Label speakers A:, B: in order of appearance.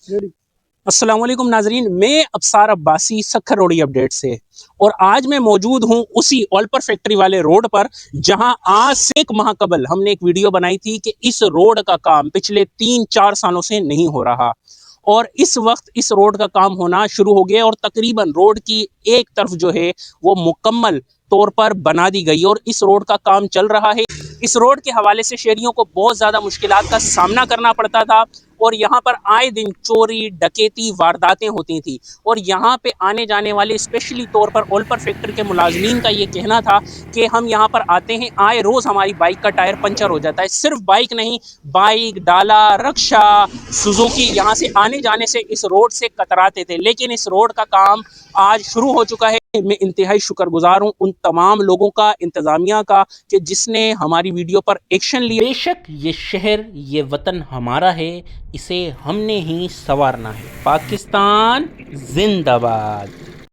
A: अस्सलाम वालेकुम नाजरीन, मैं अबसार अब्बासी सखर रोडी अपडेट से। और आज मैं मौजूद हूं उसी ऑलपर फैक्ट्री वाले रोड पर, जहां आज से एक माह कबल हमने एक वीडियो बनाई थी कि इस रोड का काम पिछले 3-4 सालों से नहीं हो रहा, और इस वक्त इस रोड का काम होना शुरू हो गया और तकरीबन रोड की एक तरफ जो है वो मुकम्मल तौर पर बना दी गई और इस रोड का काम चल रहा है। इस रोड के हवाले से शहरियों को बहुत ज़्यादा मुश्किलात का सामना करना पड़ता था और यहाँ पर आए दिन चोरी डकैती वारदातें होती थी। और यहाँ पे आने जाने वाले स्पेशली तौर पर ऑलपर फैक्ट्री के मुलाजमीन का ये कहना था कि हम यहाँ पर आते हैं, आए रोज़ हमारी बाइक का टायर पंचर हो जाता है। सिर्फ बाइक नहीं, बाइक, डाला, रक्षा, सुजुकी यहाँ से आने जाने से इस रोड से कतराते थे, लेकिन इस रोड का काम आज शुरू हो चुका है। मैं इंतहाई शुक्रगुजार हूँ उन तमाम लोगों का, इंतज़ामिया का, कि जिसने हमारी वीडियो पर एक्शन लिया। बेशक ये शहर, ये वतन हमारा है, इसे हमने ही संवारना है। पाकिस्तान जिंदाबाद।